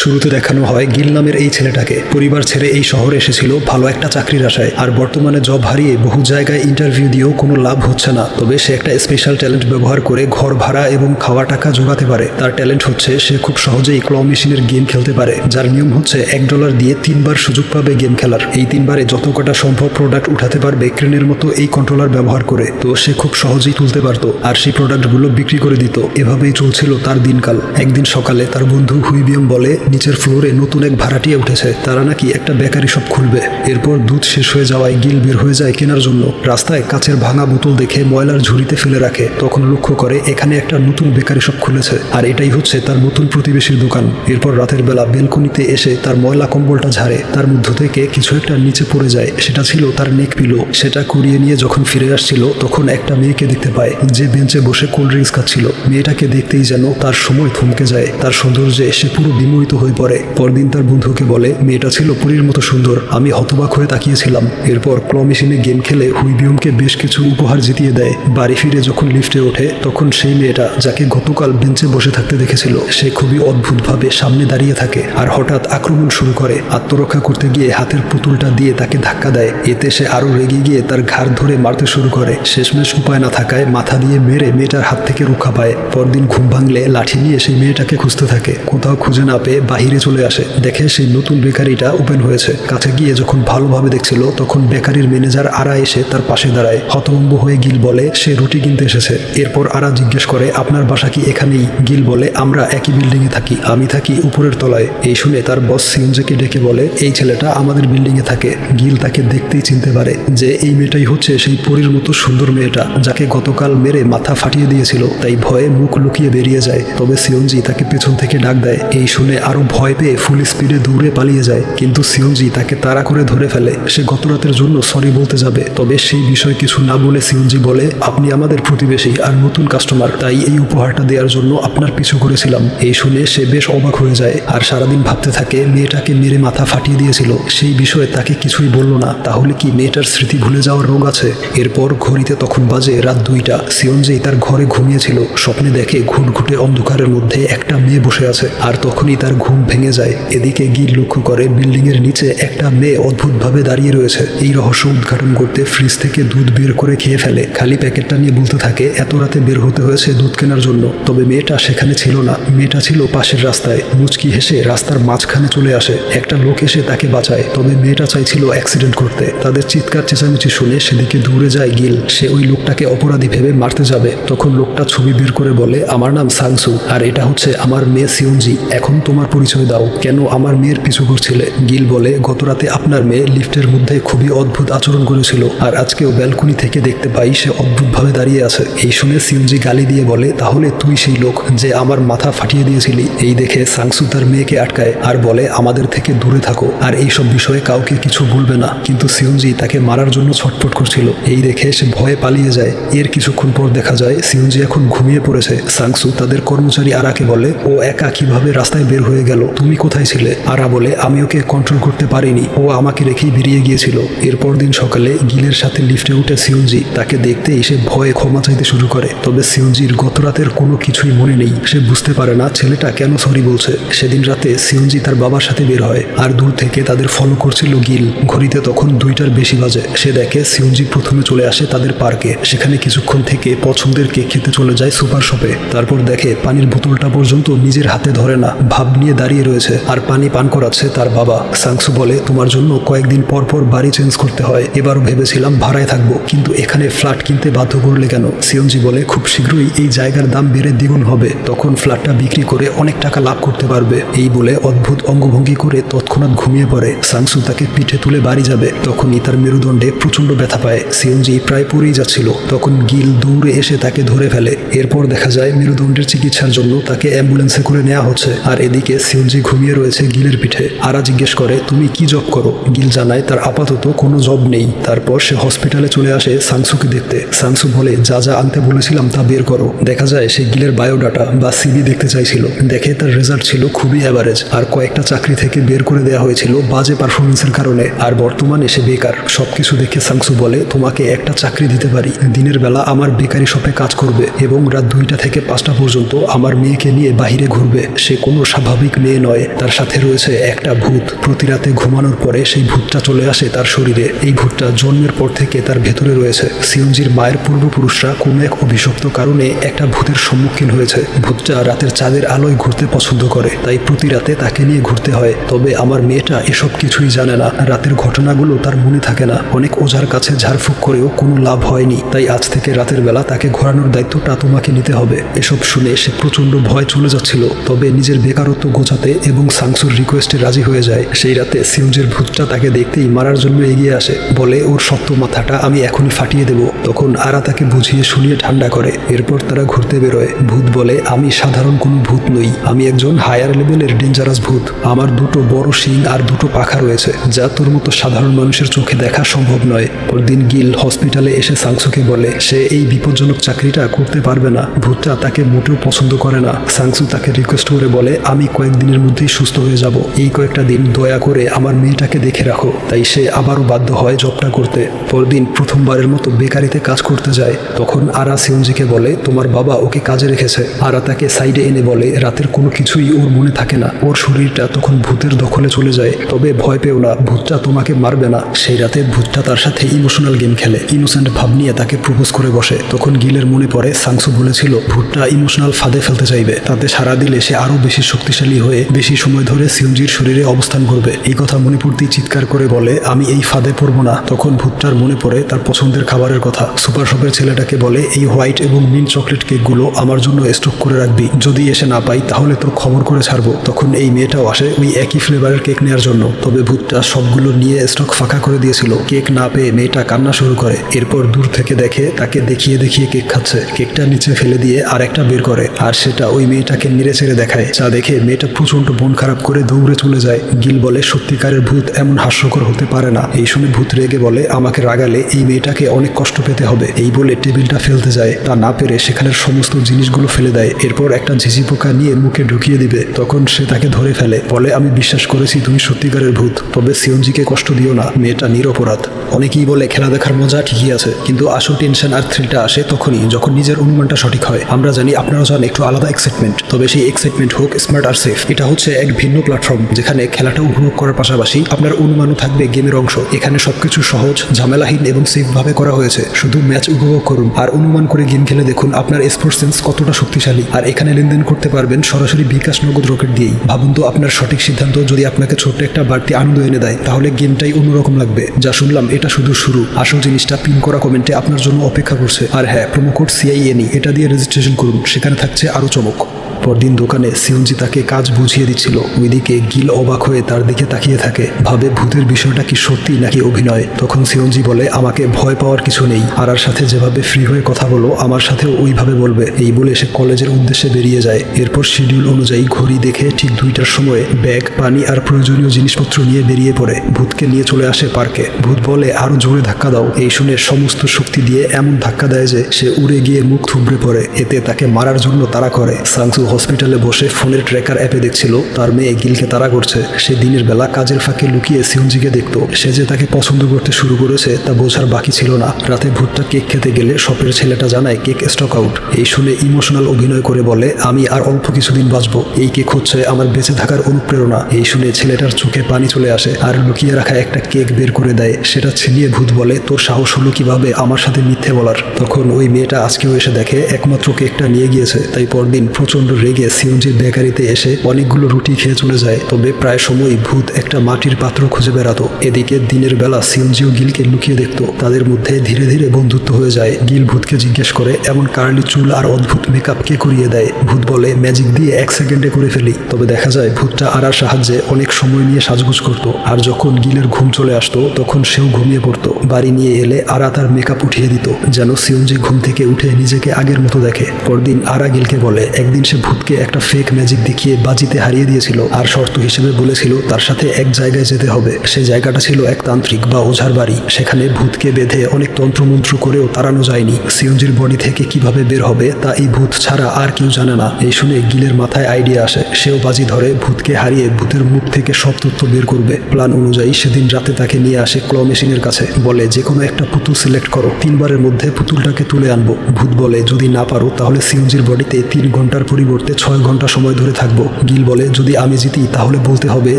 শুরুতে দেখানো হয় গিল নামের এই ছেলেটাকে। পরিবার ছেড়ে এই শহরে এসেছিল ভালো একটা চাকরির আশায়, আর বর্তমানে জব হারিয়ে বহু জায়গায় ইন্টারভিউ দিয়েও কোনো লাভ হচ্ছে না। তবে সে একটা স্পেশাল ট্যালেন্ট ব্যবহার করে ঘর ভাড়া এবং খাওয়া টাকা জোগাতে পারে। তার ট্যালেন্ট হচ্ছে সে খুব সহজেই ক্ল মেশিনের গেম খেলতে পারে, যার নিয়ম হচ্ছে $1 দিয়ে 3বার সুযোগ পাবে গেম খেলার। এই 3বারে যত কটা সম্ভব প্রোডাক্ট উঠাতে পারবে ক্রেনের মতো এই কন্ট্রোলার ব্যবহার করে। তো সে খুব সহজেই তুলতে পারত আর সেই প্রোডাক্টগুলো বিক্রি করে দিত। এভাবেই চলছিল তার দিনকাল। একদিন সকালে তার বন্ধু হুইবিয়াম বলে নিচের ফ্লোরে নতুন এক ভাড়াটিয়া উঠেছে, তারা নাকি একটা বেকারি শপ খুলবে। এরপর দুধ শেষ হয়ে যাওয়ায় গিল বের হয়ে যায় কেনার জন্য। রাস্তায় কাচের ভাঙা বোতল দেখে ময়লার ঝুড়িতে ফেলে রাখে। তখন লক্ষ্য করে এখানে একটা নতুন বেকারি শপ খুলেছে আর এটাই হচ্ছে তার নতুন প্রতিবেশীর দোকান। এরপর রাতের বেলা বেলকনিতে এসে তার ময়লা কম্বলটা ঝাড়ে। তার মধ্য থেকে কিছু একটা নিচে পড়ে যায়, সেটা ছিল তার নেক পিলো। সেটা কুড়িয়ে নিয়ে যখন ফিরে আসছিল তখন একটা মেয়েকে দেখতে পায় যে বেঞ্চে বসে কোল্ড ড্রিঙ্কস খাচ্ছিল। মেয়েটাকে দেখতেই যেন তার সময় থমকে যায়। তার সৌন্দর্যে সে পুরো বিমোহিত হয়ে পড়ে। পরদিন তার বন্ধুকে বলে মেয়েটা ছিল পরীর মতো সুন্দর, আমি হতবাক হয়ে তাকিয়েছিলাম। এরপর ক্ল মেশিনে গেম খেলে হুইবিয়ামকে বেশ কিছু উপহার জিতিয়ে দেয়। বাড়ি ফিরে যখন লিফটে ওঠে তখন সেই মেয়েটা যাকে গতকাল বেঞ্চে বসে থাকতে দেখেছিল সে খুবই অদ্ভুতভাবে সামনে দাঁড়িয়ে থাকে আর হঠাৎ আক্রমণ শুরু করে। আত্মরক্ষা করতে গিয়ে হাতের পুতুলটা দিয়ে তাকে ধাক্কা দেয়। এতে সে আরো রেগে গিয়ে তার ঘাড় ধরে মারতে শুরু করে। শেষমেশ উপায় না থাকায় মাথা দিয়ে মেরে মেয়েটার হাত থেকে রক্ষা পায়। পরদিন ঘুম ভাঙলে লাঠি নিয়ে সেই মেয়েটাকে খুঁজতে থাকে। কোথাও খুঁজে না পেয়ে বাহিরে চলে আসে। দেখে সেই নতুন বেকারিটা ওপেন হয়েছে। কাছে গিয়ে যখন ভালোভাবে দেখছিল তখন বেকারির ম্যানেজার আরা এসে তার পাশে দাঁড়ায়। হতভম্ব হয়ে গিল বলে সে রুটি কিনতে এসেছে। এরপর আরা জিজ্ঞেস করে আপনার বাসা কি এখানেই? গিল বলে আমরা একই বিল্ডিং এ থাকি, আমি থাকি উপরের তলায়। এই শুনে তার বস সিউনজিকে ডেকে বলে এই ছেলেটা আমাদের বিল্ডিং এ থাকে। গিল তাকে দেখতেই চিনতে পারে যে এই মেয়েটাই হচ্ছে সেই পরীর মতো সুন্দর মেয়েটা যাকে গতকাল মেরে মাথা ফাটিয়ে দিয়েছিল। তাই ভয়ে মুখ লুকিয়ে বেরিয়ে যায়। তবে সিউনজি তাকে পেছন থেকে ডাক দেয়। এই শুনে আরো ভয় পেয়ে ফুল স্পিডে দৌড়ে পালিয়ে যায়, কিন্তু সিউনজি তাকে তাড়া করে ধরে ফেলে। সে গত রাতের জন্য সরি বলতে যাবে, তবে সেই বিষয় কিছু না বলে সিউনজি বলে আপনি আমাদের প্রতিবেশী আর নতুন কাস্টমার, তাই এই উপহারটা দেওয়ার জন্য আপনার পিছু করেছিলাম। এই শুনে সে বেশ অবাক হয়ে যায় আর সারাদিন ভাবতে থাকে মেয়েটাকে মেরে মাথা ফাটিয়ে দিয়েছিল সেই বিষয়ে তাকে কিছুই বলল না। তাহলে কি মেয়েটার স্মৃতি ভুলে যাওয়ার রোগ আছে? এরপর ঘড়িতে তখন বাজে রাত 2টা। সিউনজি তার ঘরে ঘুমিয়েছিল। স্বপ্নে দেখে ঘুটঘুটে অন্ধকারের মধ্যে একটা মেয়ে বসে আছে আর তখনই তার ঘুম ভেঙে যায়। এদিকে গিল লক্ষ্য করে বিল্ডিং এর নিচে একটা মেয়ে অদ্ভুতভাবে দাঁড়িয়ে রয়েছে। এই রহস্য উদ্ঘাটন করতে ফ্রিজ থেকে দুধ বের করে খেয়ে ফেলে। খালি প্যাকেটটা নিয়ে বলতে থাকে এত রাতে বের হতে হয়েছে দুধ কেনার জন্য। তবে মেয়েটা সেখানে ছিল না, মেয়েটা ছিল পাশের রাস্তায়। মুচকি হেসে রাস্তার মাঝখানে চলে আসে। একটা লোক এসে তাকে বাঁচায়, তবে মেয়েটা চাইছিল অ্যাক্সিডেন্ট করতে। তাদের চিৎকার চেঁচামেচি শুনে সেদিকে দৌড়ে যায় গিল। সে ওই লোকটাকে অপরাধী ভেবে মারতে যাবে, তখন লোকটা ছবি বের করে বলে আমার নাম সাংসু আর এটা হচ্ছে আমার মেয়ে সিউনজি। এখন তোমার পরিচয় দাও, কেন আমার মেয়ের পিছু করছিলে? গিল বলে গতরাতে আপনার মেয়ে লিফটের মধ্যে খুবই অদ্ভুত আচরণ করেছিল আর আজকেও ব্যালকনি থেকে দেখতে পাই সে অদ্ভুতভাবে দাঁড়িয়ে আছে। এই শুনে সিউনজি গালি দিয়ে বলে তাহলে তুই সেই লোক যে আমার মাথা ফাটিয়ে দিয়েছিলি। এই দেখে সাংসু তার মেয়েকে আটকায় আর বলে আমাদের থেকে দূরে থাকো আর এইসব বিষয়ে কাউকে কিছু বলবে না। কিন্তু সিউনজি তাকে মারার জন্য ছটফট করছিল। এই দেখে সে ভয়ে পালিয়ে যায়। এর কিছুক্ষণ পর দেখা যায় সিউনজি এখন ঘুমিয়ে পড়েছে। সাংসু তাদের কর্মচারী আরাকে বলে ও একা কিভাবে রাস্তায় বের হয়ে গেল, তুমি কোথায় ছিলে? আরা বলে আমি ওকে কন্ট্রোল করতে পারিনি, ও আমাকে রেখেই বেরিয়ে গিয়েছিল। এরপর দিন সকালে গিলের সাথে লিফটে উঠে সিউনজি তাকে দেখতে এসে ভয়ে ক্ষমা চাইতে শুরু করে। তবে সিউনজির গত রাতের কোনো কিছুই মনে নেই। সে বুঝতে পারে না ছেলেটা কেন সরি বলছে। সেদিন রাতে সিউনজি তার বাবার সাথে বের হয় আর দূর থেকে তাদের ফলো করছিল গিল। ঘড়িতে তখন 2টার বেশি বাজে। সে দেখে সিউনজি প্রথমে চলে আসে তাদের পার্কে। সেখানে কিছুক্ষণ থেকে পছন্দের কেক খেতে চলে যায় সুপার শপে। তারপর দেখে পানির বোতলটা পর্যন্ত নিজের হাতে ধরে না, ভাব নিয়ে দাঁড়িয়ে রয়েছে আর পানি পান করাচ্ছে তার বাবা। সাংসু বলে তোমার জন্য কয়েকদিন পর পর বাড়ি চেঞ্জ করতে হয়, এবারও ভেবেছিলাম ভাড়ায় থাকবো, কিন্তু এখানে ফ্ল্যাট কিনতে বাধ্য করলে কেন? সিউনজি বলে খুব শীঘ্রই এই জায়গার দাম বেড়ে দ্বিগুণ হবে, তখন ফ্ল্যাটটা বিক্রি করে অনেক টাকা লাভ করতে পারবে। এই বলে অদ্ভুত অঙ্গভঙ্গি করে তৎক্ষণাৎ ঘুমিয়ে পড়ে। সাংসু তাকে পিঠে তুলে বাড়ি যাবে, তখনই তার মেরুদণ্ডে প্রচন্ড ব্যথা পায়। সিউনজি প্রায় পড়েই যাচ্ছিল, তখন গিল দৌড়ে এসে তাকে ধরে ফেলে। এরপর দেখা যায় মেরুদণ্ডের চিকিৎসার জন্য তাকে অ্যাম্বুলেন্সে করে নেওয়া হচ্ছে আর এদিকে সিউনজি ঘুমিয়ে রয়েছে গিলের পিঠে। আরা জিজ্ঞেস করে তুমি কি জব করো? গিল জানায় তার আপাতত কোনো জব নেই। তারপর সে হসপিটালে চলে আসে সাংসুকে দেখতে। সাংসু বলে যা যা আনতে বলেছিলাম তা বের করো। দেখা যায় সে গিলের বায়োডাটা বা সিভি দেখতে চাইছিল। দেখে তার রেজাল্ট ছিল খুবই অ্যাভারেজ আর কয়েকটা চাকরি থেকে বের করে দেওয়া হয়েছিল বাজে পারফরমেন্সের কারণে, আর বর্তমানে সে বেকার। সবকিছু দেখে সাংসু বলে তোমাকে একটা চাকরি দিতে পারি, দিনের বেলা আমার বেকারি শপে কাজ করবে এবং রাত 2টা থেকে 5টা পর্যন্ত আমার মেয়েকে নিয়ে বাহিরে ঘুরবে। সে কোনো স্বাভাবিক মেয়ে নয়, তার সাথে রয়েছে একটা ভূত। প্রতি রাতে ঘুমানোর পরে সেই ভূতটা চলে আসে তার শরীরে। এই ভূতটা জন্মের পর থেকে তার ভেতরে রয়েছে। সিয়ঞ্জির মায়ের পূর্বপুরুষরা কোনো এক অভিশপ্ত কারণে একটা ভূতের সম্মুখীন হয়েছে। ভূতটা রাতের চাঁদের আলোয় ঘুরতে পছন্দ করে, তাই প্রতি রাতে তাকে নিয়ে ঘুরতে হয়। তবে আমার মেয়েটা এসব কিছুই জানে না, রাতের ঘটনাগুলো তার মনে থাকে না। অনেক ওঝার কাছে ঝাড়ফুঁক করেও কোনো লাভ হয়নি, তাই আজ থেকে রাতের বেলা তাকে ঘোরানোর দায়িত্বটা তোমাকে নিতে হবে। এসব শুনে সে প্রচন্ড ভয় চলে যাচ্ছিল, তবে নিজের বেকারত্ব গোছাতে এবং সাংসুর রিকোয়েস্টে রাজি হয়ে যায়। সেই রাতে সিয়ঞ্জির ভূতটা তাকে দেখতেই মারার জন্য এগিয়ে আসে, বলে ওর শক্ত মাথাটা আমি এখনই ফাটিয়ে দেব। তখন আরা তাকে বুঝিয়ে শুনিয়ে ঠান্ডা করে। এরপর তারা ঘুরতে বেরোয়। ভূত বলে, আমি সাধারণ কোনো ভূত নই, আমি একজন হায়ার লেভেলের ডেঞ্জারাস ভূত। আমার দুটো বড় শিং আর দুটো পাখা রয়েছে, যা তোর মতো সাধারণ মানুষের চোখে দেখা সম্ভব নয়। পরদিন গিল হসপিটালে এসে সাংসুকে বলে সে এই বিপজ্জনক চাকরিটা করতে পারবে না। ভূতটা তাকে মোটেও পছন্দ করে না। সাংসু তাকে রিকোয়েস্ট করে বলে, আমি কয়েকদিনের মধ্যেই সুস্থ হয়ে যাব, এই কয়েকটা দিন দয়া করে আমার মেয়েটাকে দেখে রাখো। তাই সে আবারও বাধ্য হয় জবটা করতে। পরদিন প্রথমবারের মতো বেকারিতে কাজ করতে যায়। তখন আরা সিয়ঞ্জিকে বলে, তোমার বাবা ওকে কাজে রেখেছে। আরা তাকে সাইডে এনে বলে, রাতের কোনো কিছুই ওর মনে থাকে না, ওর শরীরটা তখন ভূতের দখলে চলে যায়। তবে ভয় পেও না, ভূতটা তোমাকে মারবে না। সেই রাতে ভূতটা তার সাথে ইমোশনাল গেম খেলে, ইনোসেন্ট ভাব নিয়ে তাকে প্রপোজ করে বসে। তখন গিলের মনে পড়ে সাংসু বলেছিল ভূতটা ইমোশনাল ফাঁদে ফেলতে চাইবে, তাতে সারা দিলে সে আরো বেশি শক্তিশালী হয়ে বেশি সময় ধরে সিয়ঞ্জির শরীরে অবস্থান করবে। এই কথা মনে পড়তেই চিৎকার করে বলে, আমি এই ফাঁদে পড়বো না। তখন ভূতটার মনে পড়ে তার পছন্দের খাবারের কথা। সুপার শপের ছেলেটাকে বলে, এই হোয়াইট এবং মিন্ট চকলেট কেকগুলো আমার জন্য স্টক করে রাখবি, যদি এসে না পাই তাহলে তোর খবর করে ছাড়বো। তখন এই মেয়েটাও আসে ওই একই ফ্লেভারের কেক নেওয়ার জন্য, তবে ভূতটা সবগুলো নিয়ে স্টক ফাঁকা করে দিয়েছিল। কেক না পেয়ে মেয়েটা কান্না শুরু করে। এরপর দূর থেকে দেখে তাকে দেখিয়ে দেখিয়ে কেক খাচ্ছে। কেকটা নিচে ফেলে দিয়ে আর একটা বের করে, আর সেটা ওই মেয়েটাকে নেড়ে চেড়ে দেখায়। যা দেখে মেয়েটা প্রচন্ড মন খারাপ করে দৌড়ে চলে যায়। গিল বলে, সত্যিকারের ভূত এমন হাস্যকর হতে পারে না। এই শুনে ভূত রেগে বলে, আমাকে রাগালে এই মেয়েটাকে অনেক কষ্ট পেতে হবে। এই বলে টেবিলটা ফেলতে যায়, তা না পেরে সেখানের সমস্ত জিনিসগুলো ফেলে দেয়। এরপর একটা ঝিঝি পোকা নিয়ে মুখে ঢুকিয়ে দিবে। তখন সে তাকে ধরে ফেলে, বলে, আমি বিশ্বাস করেছি তুমি সত্যিকারের ভূত, তবে সিয়ঞ্জিকে কষ্ট দিও না, মেয়েটা নিরপরাধ। অনেকেই বলে খেলা দেখার মজা ঠিকই আছে, কিন্তু আসল টেনশন আর থ্রিলটা আসে তখনই যখন নিজের অনুমানটা সঠিক হয়। আমরা জানি আপনারা চান একটু আলাদা এক্সাইটমেন্ট, তবে সেই এক্সাইটমেন্ট হোক স্মার্ট আর সেফ। এটা হচ্ছে এক ভিন্ন প্ল্যাটফর্ম যেখানে খেলাটা উপভোগ করার পাশাপাশি আপনার অনুমানও থাকবে গেমের অংশ। এখানে সবকিছু সহজ, ঝামেলাহীন এবং সেফ ভাবে করা হয়েছে। শুধু ম্যাচ উপভোগ করুন আর অনুমান করে গেম খেলে দেখুন আপনার স্পোর্টস সেন্স কতটা শক্তিশালী। আর এখানে লেনদেন করতে পারবেন সরাসরি বিকাশ নগদ রকেট দিয়েই। ভাবুন তো, আপনার সঠিক সিদ্ধান্ত যদি আপনাকে ছোট্ট একটা বাড়তি আনন্দ এনে দেয়, তাহলে গেমটাই অন্যরকম লাগবে। যা শুনলাম এটা শুধু শুরু, আসল জিনিসটা পিন করা কমেন্টে আপনার জন্য অপেক্ষা করছে। আর হ্যাঁ, প্রোমো কোড CINE এটা দিয়ে রেজিস্ট্রেশন করুন, সেখানে থাকছে আরও চমক। পরদিন দোকানে সিয়ঞ্জি তাকে কাজ বুঝিয়ে দিচ্ছিল। ওইদিকে গিল অবাক হয়ে তার দিকে তাকিয়ে থাকে, ভাবে ভূতের বিষয়টা কি সত্যি নাকি অভিনয়। তখন সিয়ঞ্জি বলে, আমাকে ভয় পাওয়ার কিছু নেই, আর সাথে যেভাবে ফ্রি হয়ে কথা বলো আমার সাথেও ওইভাবে বলবে। এই বলে সে কলেজের উদ্দেশ্যে বেরিয়ে যায়। এরপর শিডিউল অনুযায়ী ঘড়ি দেখে ঠিক 2টার সময় ব্যাগ, পানি আর প্রয়োজনীয় জিনিসপত্র নিয়ে বেরিয়ে পড়ে। ভূতকে নিয়ে চলে আসে পার্কে। ভূত বলে, আরো জোরে ধাক্কা দাও। এই শুনে সমস্ত শক্তি দিয়ে এমন ধাক্কা দেয় যে সে উড়ে গিয়ে মুখ থুবড়ে পড়ে। এতে তাকে মারার জন্য তাড়া করে। সাংসু হসপিটালে বসে ফোনের ট্র্যাকার অ্যাপে দেখছিল তার মেয়ে গিলকে তাড়া করছে। সে দিনের বেলা কাজের ফাঁকে লুকিয়ে সিয়ঞ্জিকে দেখত। সে যে তাকে পছন্দ করতে শুরু করেছে তা বোঝার বাকি ছিল না। রাতে ভূতটা কেক খেতে গেলে শপের ছেলেটা জানায় কেক স্টক আউট। এই শুনে ইমোশনাল অভিনয় করে বলে, আমি আর অল্প কিছুদিন বাঁচবো, এই কেক হচ্ছে আমার বেঁচে থাকার অনুপ্রেরণা। এই শুনে ছেলেটার চোখে পানি চলে আসে আর লুকিয়ে রাখা একটা কেক বের করে দেয়। সেটা ছিনিয়ে ভূত বলে, তোর সাহস হলো কিভাবে আমার সাথে মিথ্যে বলার। তখন ওই মেয়েটা আজকেও এসে দেখে একমাত্র কেকটা নিয়ে গিয়েছে। তাই পরদিন প্রচন্ড রেগে সিয়ঞ্জির বেকারিতে এসে অনেকগুলো রুটি খেয়ে চলে যায়। তবে প্রায় সময়ই ভূত একটা মাটির পাত্র খুঁজে বেড়াতো। এদিকে দিনের বেলা সিয়ঞ্জি ও গিলকে লুকিয়ে দেখতো। তাদের মধ্যে ধীরে ধীরে বন্ধুত্ব হয়ে যায়। গিল ভূতকে জিজ্ঞেস করে, এমন কার্লি চুল আর অদ্ভুত মেকআপ কে করিয়ে দেয়? ভূত বলে, ম্যাজিক দিয়ে 1 সেকেন্ডে করে ফেলি। তবে দেখা যায় ভূতটা আরার সাহায্যে অনেক সময় নিয়ে সাজগোজ করতো। আর যখন গিলের ঘুম চলে আসতো তখন সেও ঘুমিয়ে পড়তো। বাড়ি নিয়ে এলে আরা তার মেকআপ উঠিয়ে দিত, যেন সিয়ঞ্জি ঘুম থেকে উঠে নিজেকে আগের মতো দেখে। পরদিন আরা গিলকে বলে, একদিন সে ভূতকে একটা ফেক ম্যাজিক দেখিয়ে বাজিতে হারিয়ে দিয়েছিল, আর শর্ত হিসেবে বলেছিল তার সাথে এক জায়গায় যেতে হবে। সেই জায়গাটা ছিল এক তান্ত্রিক বা ওঝার বাড়ি। সেখানে ভূতকে বেঁধে অনেক তন্ত্রমন্ত্র করেও তাড়ানো যায়নি। সিয়ঞ্জির বডি থেকে কিভাবে বের হবে তা এই ভূত ছাড়া আর কেউ জানে না। এই শুনে গিলের মাথায় আইডিয়া আসে। সেও বাজি ধরে ভূতকে হারিয়ে ভূতের মুখ থেকে সব তথ্য বের করবে। প্ল্যান অনুযায়ী সেদিন রাতে তাকে নিয়ে আসে ক্ল মেশিনের কাছে। বলে, যে কোনো একটা পুতুল সিলেক্ট করো, 3 বারের মধ্যে পুতুলটাকে তুলে আনবো। ভূত বলে, যদি না পারো তাহলে সিয়ঞ্জির বডিতে 3 ঘন্টার পরিবর্তে করতে 6 ঘন্টা সময় ধরে থাকবো। গিল বলে যদি আমি জিতি তাহলে বলতে হবে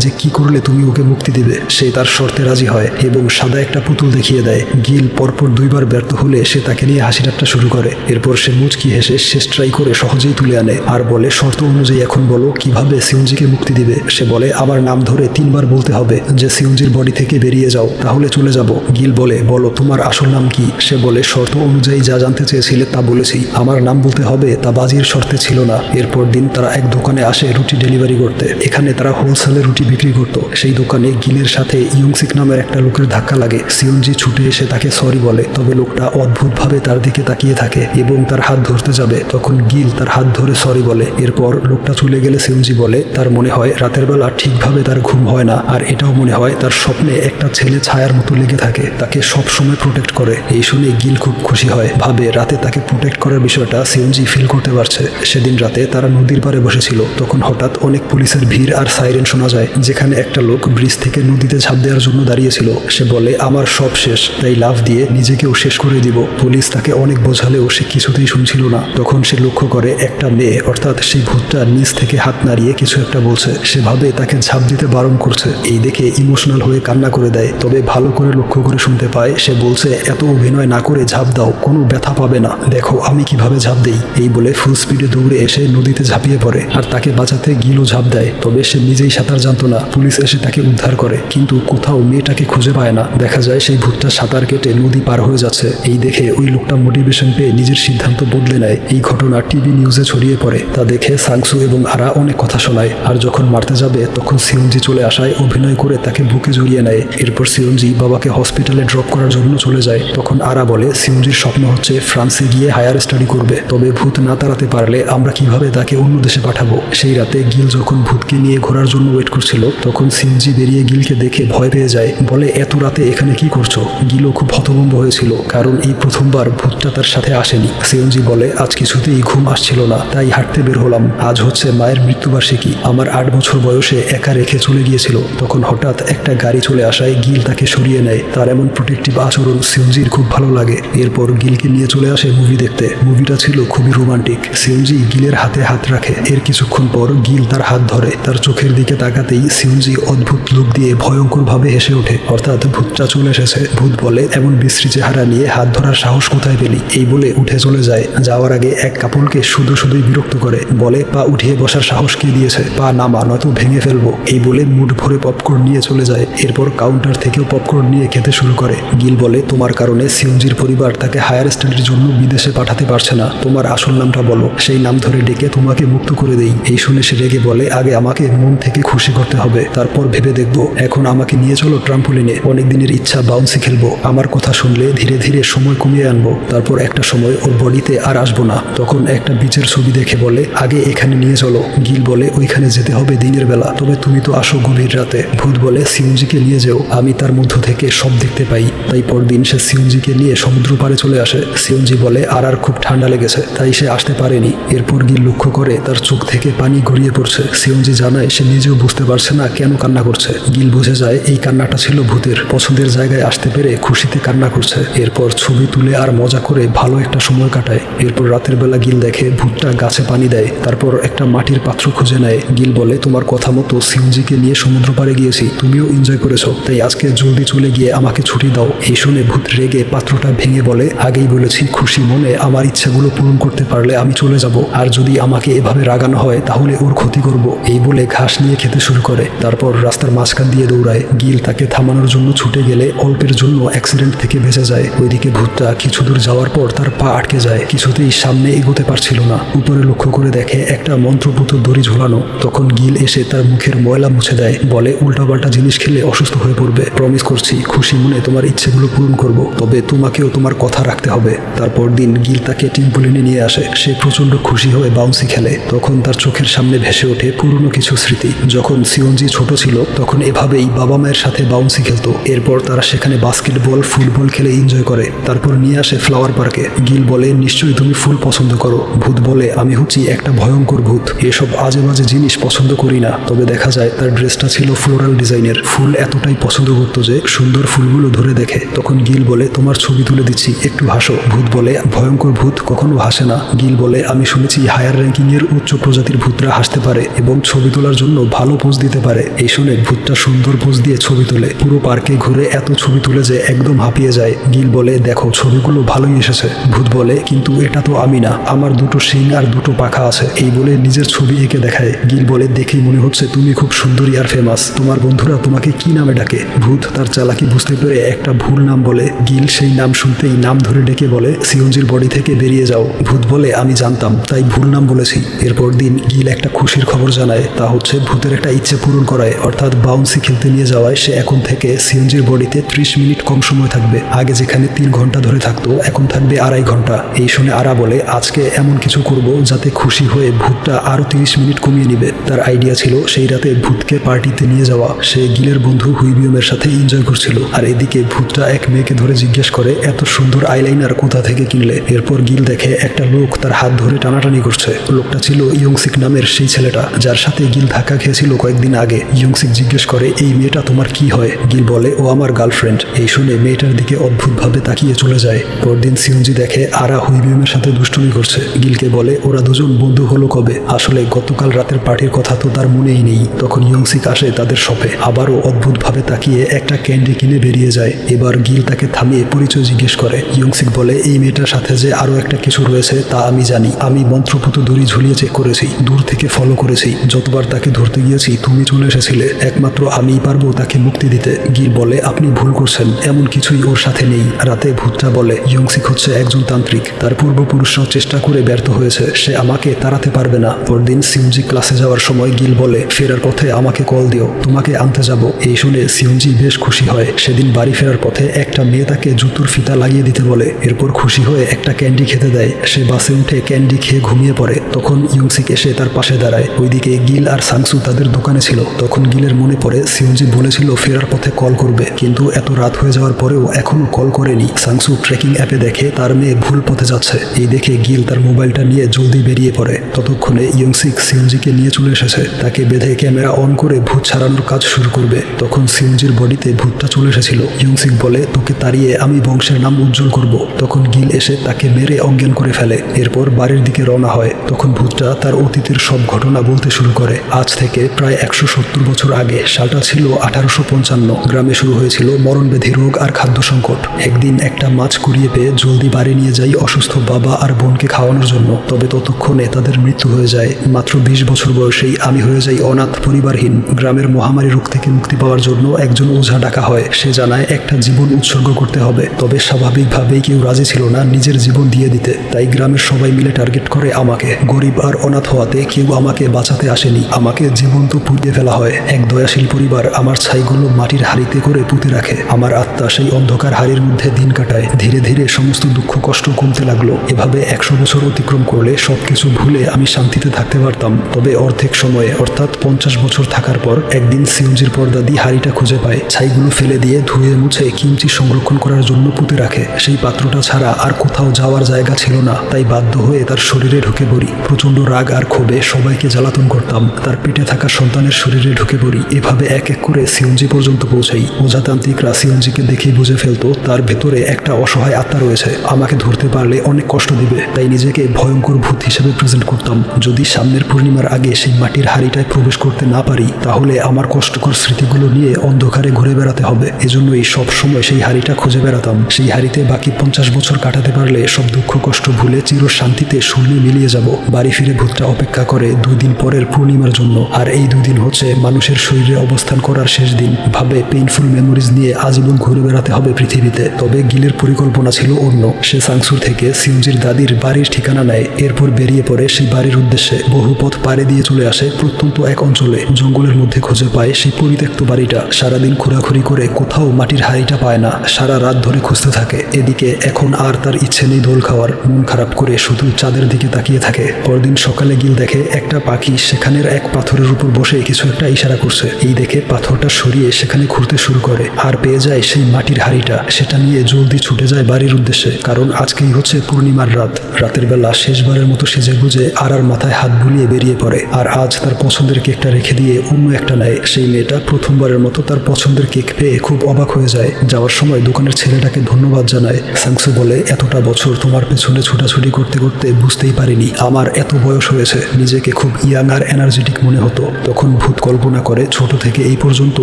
যে কি করলে তুমি ওকে মুক্তি দিবে। সে তার শর্তে রাজি হয় এবং সাদা একটা পুতুল দেখিয়ে দেয়। গিল পরপর 2 বার ব্যর্থ হলে সে তাকে নিয়ে হাসি ঠাট্টা শুরু করে। এরপর সে মুচকি হেসে শেষ ট্রাই করে সহজেই তুলে আনে আর বলে শর্ত অনুযায়ী এখন বলো কিভাবে সিউনজিকে মুক্তি দিবে। সে বলে আমার নাম ধরে 3 বার বলতে হবে যে সিউনজির বডি থেকে বেরিয়ে যাও, তাহলে চলে যাব। গিল বলে বলো তোমার আসল নাম কি। সে বলে শর্ত অনুযায়ী যা জানতে চেয়েছিলে তা বলেছি, আমার নাম বলতে হবে তা বাজির শর্তে ছিল না। এরপর দিন তারা এক দোকানে আসে রুটি ডেলিভারি করতে। এখানে তারা হোলসেলে রুটি বিক্রি করত। সেই দোকানে গিলের সাথে ইয়ংসিক নামের একটা লোকের ধাক্কা লাগে। সিউনজি ছুটে এসে তাকে সরি বলে, তবে লোকটা অদ্ভুতভাবে তার দিকে তাকিয়ে থাকে এবং তার হাত ধরতে যাবে। তখন গিল তার হাত ধরে সরি বলে। এরপর লোকটা চলে গেলে সিউনজি বলে তার মনে হয় রাতের বেলা ঠিকভাবে তার ঘুম হয় না, আর এটাও মনে হয় তার স্বপ্নে একটা ছেলে ছায়ার মতো লেগে থাকে, তাকে সব সময় প্রোটেক্ট করে। এই শুনে গিল খুব খুশি হয়, ভাবে রাতে তাকে প্রোটেক্ট করার বিষয়টা সিউনজি ফিল করতে পারছে। সেদিন রাতে তারা নদীর পাড়ে বসেছিল। তখন হঠাৎ অনেক পুলিশের ভিড় আর সাইরেন শোনা যায়, যেখানে একটা লোক ব্রিজ থেকে নদীতে ঝাঁপ দেওয়ার জন্য দাঁড়িয়েছিল। সে বলে আমার সব শেষ, তাই লাফ দিয়ে নিজেকেও শেষ করে দিব। পুলিশ তাকে অনেক বোঝালেও সে কিছুতেই শুনছিল না। তখন সে লক্ষ্য করে একটা মেয়ে অর্থাৎ সেই ভূতটা নিচ থেকে হাত নাড়িয়ে কিছু একটা বলছে। সে ভাবে তাকে ঝাঁপ দিতে বারণ করছে। এই দেখে ইমোশনাল হয়ে কান্না করে দেয়, তবে ভালো করে লক্ষ্য করে শুনতে পায় সে বলছে এত অভিনয় না করে ঝাঁপ দাও, কোনো ব্যথা পাবে না, দেখো আমি কিভাবে ঝাঁপ দেই। এই বলে ফুল স্পিডে দৌড়ে এসে নদীতে ঝাঁপিয়ে পড়ে আর তাকে বাঁচাতে গিলও ঝাঁপ দেয়। তবে সে নিজেই সাঁতার জানতো না। পুলিশ এসে তাকে উদ্ধার করে, কিন্তু কোথাও মেয়েটাকে খুঁজে পায় না। দেখা যায় সেই ভূতটা সাঁতার কেটে নদী পার হয়ে যাচ্ছে। এই দেখে ওই লোকটা মোটিভেশন পেয়ে নিজের সিদ্ধান্ত বদলে নেয়। এই ঘটনা টিভি নিউজে ছড়িয়ে পড়ে। তা দেখে সাংসু এবং আরা অনেক কথা শোনায়। আর যখন মারতে যাবে তখন সিউনজি চলে আসায় অভিনয় করে তাকে বুকে জড়িয়ে নেয়। এরপর সিউনজি বাবাকে হসপিটালে ড্রপ করার জন্য চলে যায়। তখন আরা বলে সিউনজির স্বপ্ন হচ্ছে ফ্রান্সে গিয়ে হায়ার স্টাডি করবে, তবে ভূত না তাড়াতে পারলে আমরা কিভাবে তাকে অন্য দেশে পাঠাবো। সেই রাতে গিল যখন ভূতকে নিয়ে ঘোরার জন্য ওয়েট করছিল তখন সিউনজি বেরিয়ে গিলকে দেখে ভয় পেয়ে যায়, বলে এত রাতে এখানে কি করছো। গিলও খুব হতভম্ব হয়েছিল, কারণ এই প্রথমবার ভূতটা তার সাথে আসেনি। সিউনজি বলে আজ কিছুতেই ঘুম আসছিল না, তাই হাঁটতে বের হলাম। আজ হচ্ছে মায়ের মৃত্যুবার্ষিকী, আমার 8 বছর বয়সে একা রেখে চলে গিয়েছিল। তখন হঠাৎ একটা গাড়ি চলে আসায় গিল তাকে সরিয়ে নেয়। তার এমন প্রোটেক্টিভ আচরণ সিউনজির খুব ভালো লাগে। এরপর গিলকে নিয়ে চলে আসে মুভি দেখতে। মুভিটা ছিল খুবই রোমান্টিক। সিউনজি গিলের হাতে হাত রাখে। এর কিছুক্ষণ পর গিল তার হাত ধরে। তার চোখের দিকে তাকাতেই সিউনজি অদ্ভুত লুক দিয়ে ভয়ঙ্কর ভাবে হেসে ওঠে, অর্থাৎ ভূতটা চলে এসেছে। ভূত বলে এমন বিশ্রী চেহারা নিয়ে হাত ধরার সাহস কোথায় পেলি। এই বলে উঠে চলে যায়। যাওয়ার আগে এক কাপলকে শুধুই বিরক্ত করে, বলে পা উঠিয়ে বসার সাহস কে দিয়েছে, পা নামা নয়তো ভেঙে ফেলবো। এই বলে মুঠ ভরে পপকর্ন নিয়ে চলে যায়। এরপর কাউন্টার থেকেও পপকর্ন নিয়ে খেতে শুরু করে। গিল বলে তোমার কারণে সিউনজির পরিবার তাকে হায়ার স্টাডির জন্য বিদেশে পাঠাতে পারছে না, তোমার আসল নামটা বলো, সেই নাম ধরে ডেকে তোমাকে মুক্ত করে দেই। এই শুনে সে রেগে বলে আগে আমাকে মন থেকে খুশি করতে হবে, তারপর ভেবে দেখবো। এখন আমাকে নিয়ে চলো ট্রাম্পোলিনে, অনেক দিনের ইচ্ছা বাউন্সি খেলবো। আমার কথা শুনলে ধীরে ধীরে সময় কমিয়ে আনবো, তারপর একটা সময় ওর বডিতে আর আসবো না। তখন একটা বিচের ছবি দেখে বলে আগে এখানে নিয়ে চলো। গিল বলে ওইখানে যেতে হবে দিনের বেলা, তবে তুমি তো আসো গভীর রাতে। ভূত বলে সিউনজিকে নিয়ে যেও, আমি তার মধ্য থেকে সব দেখতে পাই। তাই পরদিন সে সিউনজিকে নিয়ে সমুদ্র পাড়ে চলে আসে। সিউনজি বলে আর খুব ঠান্ডা লেগেছে, তাই সে আসতে পারেনি। এরপর গিল লক্ষ্য করে তার চোখ থেকে পানি গড়িয়ে পড়ছে। সিউনজি জানায় সে নিজেও বুঝতে পারছে না কেন কান্না করছে। গিল বুঝে যায় এই কান্নাটা ছিল ভূতের, পছন্দের জায়গায় আসতে পেরে খুশিতে কান্না করছে। এরপর ছবি তুলে আর মজা করে ভালো একটা সময় কাটায়। এরপর রাতের বেলা গিল দেখে ভূতটা গাছে পানি দেয়, তারপর একটা মাটির পাত্র খুঁজে নেয়। গিল বলে তোমার কথা মতো সিউনজিকে নিয়ে সমুদ্র পাড়ে গিয়েছি, তুমিও এনজয় করেছো, তাই আজকে জলদি চলে গিয়ে আমাকে ছুটি দাও। এই শুনে ভূত রেগে পাত্রটা ভেঙে বলে আগেই বলেছি খুশি মনে আমার ইচ্ছাগুলো পূরণ করতে পারলে আমি চলে যাব, আর যদি আমাকে এভাবে রাগানো হয় তাহলে ওর ক্ষতি করব। এই বলে ঘাস নিয়ে খেতে শুরু করে। তারপর রাস্তার মাঝখান দিয়ে দৌড়ায়। গিল তাকে থামানোর জন্য ছুটে গেলে অল্পের জন্য অ্যাক্সিডেন্ট থেকে বেঁচে যায়। ওইদিকে ভূতটা কিছু দূর যাওয়ার পর তার পা আটকে যায়, কিছুতেই সামনে এগোতে পারছিল না। উপরে লক্ষ্য করে দেখে একটা মন্ত্রপুত দড়ি ঝোলানো। তখন গিল এসে তার মুখের ময়লা মুছে দেয়, বলে উল্টাপাল্টা জিনিস খেলে অসুস্থ হয়ে পড়বে, প্রমিস করছি খুশি মনে তোমার ইচ্ছেগুলো পূরণ করব, তবে তোমাকেও তোমার কথা রাখতে হবে। তারপর দিন গিল তাকে ট্রাম্পোলিনে নিয়ে আসে। সে প্রচন্ড খুশি হয়ে বাউন্সি খেলে। তখন তার চোখের সামনে ভেসে ওঠে পুরনো কিছু স্মৃতি। যখন সিউনজি ছোট ছিল তখন এভাবেই বাবা মায়ের সাথে বাউন্সি খেলতো। এরপর তারা সেখানে বাস্কেটবল ফুটবল খেলে এনজয় করে। তারপর নিয়ে আসে ফ্লাওয়ার পার্কে। গিল বলে নিশ্চয়ই তুমি ফুল পছন্দ করো। ভূত বলে আমি হচ্ছি একটা ভয়ঙ্কর ভূত, এসব আজে বাজে জিনিস পছন্দ করি না। তবে দেখা যায় তার ড্রেসটা ছিল ফ্লোরাল ডিজাইনের। ফুল এতটাই পছন্দ করতো যে সুন্দর ফুলগুলো ধরে দেখে। তখন গিল বলে তোমার ছবি তুলে দিচ্ছি, একটু হাসো। ভূত বলে ভয়ঙ্কর ভূত কখনো হাসে না। গিল বলে আমি শুনেছি হায়ার র্যাঙ্কিং এর উচ্চ প্রজাতির ভূতরা হাসতে পারে এবং ছবি তোলার জন্য ভালো পোজ দিতে পারে। এই শুনে ভূতটা সুন্দর পোজ দিয়ে ছবি তোলে। পুরো পার্কে ঘুরে এত ছবি তুলে যে একদম হাঁপিয়ে যায়। গিল বলে, দেখো ছবিগুলো ভালোই এসেছে। ভূত বলে, কিন্তু এটা তো আমি না, আমার দুটো শিং আর দুটো পাখা আছে। এই বলে নিজের ছবি এঁকে দেখায়। গিল বলে, দেখেই মনে হচ্ছে তুমি খুব সুন্দরী আর ফেমাস। তোমার বন্ধুরা তোমাকে কি নামে ডাকে? ভূত তার চালাকি বুঝতে পেরে একটা ভুল নাম বলে। গিল সেই নাম শুনতেই নাম ধরে ডেকে বলে, সিওনজির বডি থেকে বেরিয়ে যাও। ভূত বলে, আমি জানতাম, তাই ভুল নাম বলেছি। এরপর দিন গিল একটা খুশির খবর জানায়। তা হচ্ছে ভূতের একটা ইচ্ছে পূরণ করায়, অর্থাৎ বাউন্সি খেলতে নিয়ে যাওয়ায় সে এখন থেকে সিওনজির বডিতে 30 মিনিট কম সময় থাকবে। আগে যেখানে 3 ঘন্টা ধরে থাকতো এখন থাকবে 2.5 ঘন্টা। এই শুনে আরা বলে, আজকে এমন কিছু করব যাতে খুশি হয়ে ভূতটা আরো 30 মিনিট কমিয়ে নিবে। তার আইডিয়া ছিল সেই রাতে ভূতকে পার্টিতে নিয়ে যাওয়া। সে গিলের বন্ধু হুইবিয়মের সাথে এনজয় করছিল। আর এদিকে ভূতটা এক মেয়েকে ধরে জিজ্ঞেস করে, এত সুন্দর আইলাইনার কোথা থেকে কিনলে? এরপর গিল দেখে একটা লোক তার হাত ধরে টানাটানি করছে। লোকটা ছিল ইয়ংসিক নামের সেই ছেলেটা যার সাথে গিল ধাক্কা খেয়েছিল কয়েকদিন আগে। ইয়ংসিক জিজ্ঞেস করে, এই মেয়েটা তোমার কি হয়? গিল বলে, ও আমার গার্লফ্রেন্ড। এই শুনে মেয়েটার দিকে অদ্ভুতভাবে তাকিয়ে চলে যায়। পরদিন সিওনজি দেখে আরা হুইবিয়মের সাথে দুষ্টুমি করছে। গিলকে বলে, ওরা দুজন বন্ধু হলো কবে? আসলে গতকাল রাতের পার্টির কথা তো তার মনেই নেই। তখন ইয়ংসিক আসে তাদের শপে। আবারও অদ্ভুতভাবে তাকিয়ে একটা ক্যান্ডি কিনে বেরিয়ে যায়। এবার গিল তাকে থামিয়ে পরিচয় জিজ্ঞেস করে। ইয়ংসিক বলে, এই মেয়েটার সাথে যে আরো একটা কিছু রয়েছে তা আমি জানি। আমি মন্ত্রপুত দড়ি ঝুলিয়ে চেক করেছি, দূর থেকে ফলো করেছি। যতবার তাকে ধরতে গিয়েছি তুমি চলে এসেছিলে। একমাত্র আমিই পারবো তাকে মুক্তি দিতে। গিল বলে, আপনি ভুল করছেন, এমন কিছুই ওর সাথে নেই। রাতে ভূতটা বলে, ইয়ংসিক হচ্ছে একজন তান্ত্রিক, তার পূর্বপুরুষরাও চেষ্টা করে ব্যর্থ হয়েছে, সে আমাকে তাড়াতে পারবে না। পরদিন সিওনজি ক্লাসে যাওয়ার সময় গিল বলে, ফেরার পথে আমাকে কল দিও, তোমাকে আনতে যাব। এই শুনে সিওনজি বেশ খুশি হয়। সেদিন বাড়ি ফেরার পথে একটা মেয়ে তাকে জুতোর ফিতা লাগিয়ে দিতে বলে। এরপর খুশি হয়ে একটা ক্যান্ডি খেতে দেয়। সে বাসে উঠে ক্যান্ডি খেয়ে ঘুমিয়ে পড়ে। তখন ইয়ংসিক এসে তার পাশে দাঁড়ায়। ওইদিকে গিল আর সাংসু তাদের দোকানে ছিল। তখন গিলের মনে পড়ে সিওনজি বলেছিল ফেরার পথে কল করবে, কিন্তু এত রাত হয়ে যাওয়ার পরেও এখনো কল করেনি। সাংসু ট্র্যাকিং অ্যাপে দেখে তার মেয়ে ভুল পথে যাচ্ছে। এই দেখে গিল তার মোবাইলটা নিয়ে জলদি বেরিয়ে পড়ে। ততক্ষণে ইয়ংসিক সিওনজিকে নিয়ে চলে এসেছে। তাকে বেঁধে ক্যামেরা অন করে ভূত ছাড়ানোর কাজ শুরু করবে। তখন সিওনজির বডিতে ভূতটা চলে এসেছিল। ইয়ংসিক বলে, তোকে তাড়িয়ে আমি বংশের নাম উজ্জ্বল করব। তখন গিল এসে তাকে মেরে অজ্ঞান করে ফেলে। এরপর বাড়ির দিকে রওনা হয়। তখন ভূতটা তার অতীতের সব ঘটনা বলতে শুরু করে। আজ থেকে প্রায় 170 বছর আগে, সালটা ছিল 1855। গ্রামে শুরু হয়েছিল মরণব্যাধি রোগ আর খাদ্য সংকট। একদিন একটা মাছ কুড়িয়ে পেয়ে জলদি বাড়ি নিয়ে যাই অসুস্থ বাবা আর বোনকে খাওয়ানোর জন্য। তবে ততক্ষণে তাদের মৃত্যু হয়ে যায়। মাত্র 20 বছর বয়সেই আমি হয়ে যাই অনাথ, পরিবারহীন। গ্রামের মহামারী রোগ থেকে মুক্তি পাওয়ার জন্য একজন ওঝা ডাকা হয়। সে জানায় একটা জীবন উৎসর্গ করতে হবে। তবে স্বাভাবিকভাবেই কেউ রাজি ছিল না নিজের জীবন দিয়ে দিতে। তাই গ্রামের সবাই মিলে টার্গেট করে আমাকে। গরিব আর অনাথ হওয়াতে কেউ আমাকে বাঁচাতে আসেনি। আমাকে জীবন্ত পুড়িয়ে ফেলা হয়। এক দয়াশীল পরিবার আমার ছাইগুলো মাটির হাড়িতে করে পুঁতে রাখে। আমার আত্মা সেই অন্ধকার হাড়ির মধ্যে দিন কাটায়। ধীরে ধীরে সমস্ত দুঃখ কষ্ট কমতে লাগলো। এভাবে 100 বছর অতিক্রম করলে সবকিছু ভুলে আমি শান্তিতে থাকতে পারতাম। তবে অর্ধেক সময়ে, অর্থাৎ 50 বছর থাকার পর একদিন সিওনজির পর্দাদি হাড়িটা খুঁজে পায়। ছাইগুলো ফেলে দিয়ে ধুয়ে মুছে কিমচি সংরক্ষণ করার জন্য পুঁতে রাখে। সেই পাত্রটা ছাড়া আর কোথাও যাওয়ার জায়গা ছিল না। তাই বাধ্য হয়ে তার শরীরে ঢুকে পড়ি। প্রচন্ড রাগ আর ক্ষোভে সবাইকে জ্বালাতন করতাম। তার পেটে থাকা সন্তানের শরীরে ঢুকে পড়ি। এভাবে এক এক করে সিওনজি পর্যন্ত পৌঁছাই। ওঝাতান্ত্রিকরা সিওনজিকে দেখেই বুঝে ফেলতো তার ভেতরে একটা অসহায় আত্মা রয়েছে। আমাকে ধরতে পারলে অনেক কষ্ট দিবে, তাই নিজেকে ভয়ঙ্কর ভূত হিসেবে প্রেজেন্ট করতাম। যদি সামনের পূর্ণিমার আগে সেই মাটির হাড়িটায় প্রবেশ করতে না পারি, তাহলে আমার কষ্টকর স্মৃতিগুলো নিয়ে অন্ধকারে ঘুরে বেড়াতে হবে। এজন্যই সব সময় সেই হাড়িটা খুঁজে বেড়াতাম। সেই হাড়িতে বাকি 50 বছর কাটাতে পারলে সব দুঃখ কষ্ট ভুলে চির শান্তিতে শূন্যে মিলিয়ে যাব। বাড়ি ফিরে ভূতটা অপেক্ষা করে 2 দিন পরের পূর্ণিমার জন্য। আর এই 2 দিন হচ্ছে মানুষের শরীরে অবস্থান করার শেষ দিন। ভাবে পেইনফুল মেমোরিজ নিয়ে আজীবন ঘুরে বেড়াতে হবে পৃথিবীতে। তবে গিলের পরিকল্পনা ছিল অন্য। সে সাংসুর থেকে সিওনজির দাদির বাড়ির ঠিকানা নেয়। এরপর বেরিয়ে পড়ে সেই বাড়ির উদ্দেশ্যে। বহু পথ পাড়ি দিয়ে চলে আসে প্রত্যন্ত এক অঞ্চলে। জঙ্গলের মধ্যে খুঁজে পায় সেই পরিত্যক্ত বাড়িটা। সারাদিন ঘোরাঘুরি করে কোথাও মাটির হাড়িটা পায় না। সারা রাত ধরে খুঁজতে থাকে। এদিকে এখন আর তার ইচ্ছে নেই দোল খাওয়ার। মন খারাপ করে শুধু চাঁদের দিকে তাকিয়ে থাকে। পরদিন সকালে গিল দেখে একটা পাখি সেখানের এক পাথরের উপর বসে কিছু একটা ইশারা করছে। এই দেখে পাথরটা সরিয়ে সেখানে ঘুরতে শুরু করে আর পেয়ে যায় সেই মাটির হাড়িটা। সেটা নিয়ে জলদি ছুটে যায় বাড়ির উদ্দেশ্যে, কারণ আজকেই হচ্ছে পূর্ণিমার রাত। রাতের বেলা শেষবারের মতো সেজে গুজে আর মাথায় হাত বুলিয়ে বেরিয়ে পড়ে। আর আজ তার পছন্দের কেকটা রেখে দিয়ে অন্য একটা নেয়। সেই মেয়েটা প্রথমবারের মতো তার পছন্দের কেক পেয়ে খুব অবাক হয়ে যায়। যাওয়ার সময় দোকানের ছেলেটাকে ধন্যবাদ জানায়। সাংসু বলে, এতটা বছর তোমার পেছনে ছোটাছুটি করতে করতে বুঝতেই পারিনি আমার এত বয়স হয়েছে, নিজেকে খুব ইয়াং আর এনার্জেটিক মনে হতো। তখন ভূত কল্পনা করে ছোট থেকে এই পর্যন্ত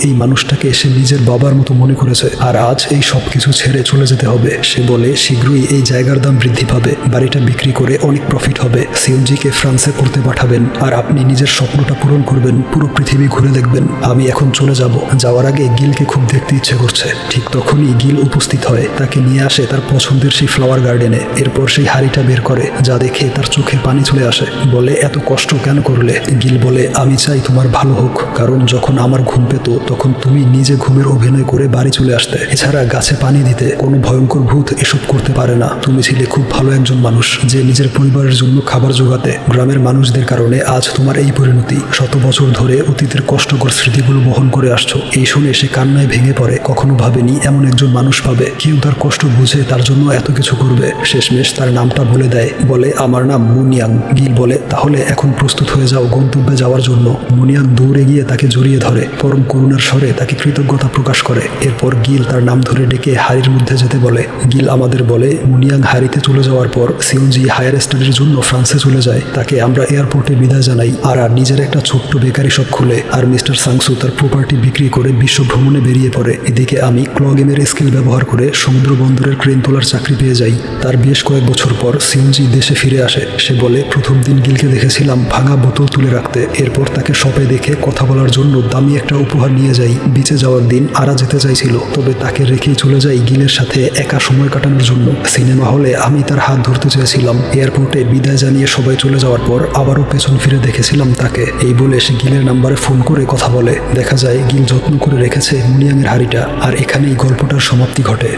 এই মানুষটাকে সে নিজের বাবার মতো মনে করেছে, আর আজ এই সব কিছু ছেড়ে চলে যেতে হবে। সে বলে শীঘ্রই এই জায়গার দাম বৃদ্ধি পাবে, বাড়িটা বিক্রি করে অনেক প্রফিট হবে, সিওনজিকে ফ্রান্সে পড়তে পাঠাবেন, আর আপনি নিজের স্বপ্নটা পূরণ করবেন, পুরো পৃথিবী ঘুরে দেখবেন। আমি এখন চলে যাব। যাওয়ার আগে গিলকে খুব দেখতে ইচ্ছে করছে। ঠিক তখনই গিল উপস্থিত হয়, তাকে নিয়ে আসে তার পছন্দের সেই ফ্লাওয়ার গার্ডেনে। এরপর সেই হাড়িটা বের করে, যা দেখে তার চোখে পানি চলে আসে। বলে এত কষ্ট কেন করলে? গিল বলে আমি চাই তোমার ভালো হোক, কারণ যখন আমার ঘুম পেত তখন তুমি নিজে ঘুমের অভিনয় করে বাড়ি চলে আসতে। এছাড়া গাছে পানি দিতে। কোনো ভয়ঙ্কর ভূত এসব করতে পারে না। তুমি ছিলে খুব ভালো একজন মানুষ, যে নিজের পরিবারের জন্য খাবার জোগাতে। গ্রামের মানুষদের কারণে আজ তোমার এই পরিণতি। শত বছর ধরে অতীতের কষ্টকর স্মৃতিগুলো বহন করে আসছো। এই শুনে সে কান্নায় ভেঙে পড়ে। কখনো ভাবেনি এমন একজন মানুষ পাবে, কেউ তার কষ্ট বুঝে তার জন্য এত কিছু করবে। শেষমেশ তার নামটা বলে দেয়, বলে আমার নাম মুনিয়াং। গিল বলে তাহলে এখন প্রস্তুত হয়ে যাও গন্তব্যে যাওয়ার জন্য। মুনিয়াং দৌড়ে গিয়ে তাকে জড়িয়ে ধরে, পরম করুণার স্বরে তাকে কৃতজ্ঞতা প্রকাশ করে। এরপর গিল তার নাম ধরে ডেকে হাড়ির মধ্যে যেতে বলে। গিল আমাদের বলে মুনিয়াং হাড়িতে চলে যাওয়ার পর সিওনজি হায়ার স্টাডির জন্য ফ্রান্সে চলে যায়। তাকে আমরা এয়ারপোর্টে বিদায় জানাই, আর নিজের একটা ছোট্ট বেকারি শপ খুলে। আর মিস্টার সাংসু তার প্রপার্টি বিক্রি করে বিশ্ব ভ্রমণে বেরিয়ে পড়ে। এদিকে আমি ক্ল গেমের স্কিল ব্যবহার করে সমুদ্র বন্দরের ক্রেন তোলার চাকরি পেয়ে যাই। তার বেশ কয়েক বছর পর সিওনজি দেশে ফিরে আসে। সে বলে প্রথম দিন গিলকে দেখেছিলাম ভাঙা বোতল তুলে রাখতে। এরপর তাকে শপে দেখে কথা বলার জন্য দামি একটা উপহার নিয়ে যাই। বিচে যাওয়ার দিন আরা যেতে চাইছিল, তবে তাকে রেখেই চলে যাই গিলের সাথে একা সময় কাটানোর জন্য। সিনেমা হলে আমি তার হাত ধরতে চেয়েছিলাম। এয়ারপোর্টে বিদায় জানিয়ে সবাই চলে যাওয়ার পর আবারও পেছন ফিরে দেখেছিলাম তাকে। এই বলে সে গিলের নাম্বারে ফোন করে কথা বলে। দেখা যায় গিল যত্ন করে রেখেছে মুনিয়াংয়ের হাড়িটা। আর এখানেই গল্পটার সমাপ্তি ঘটে।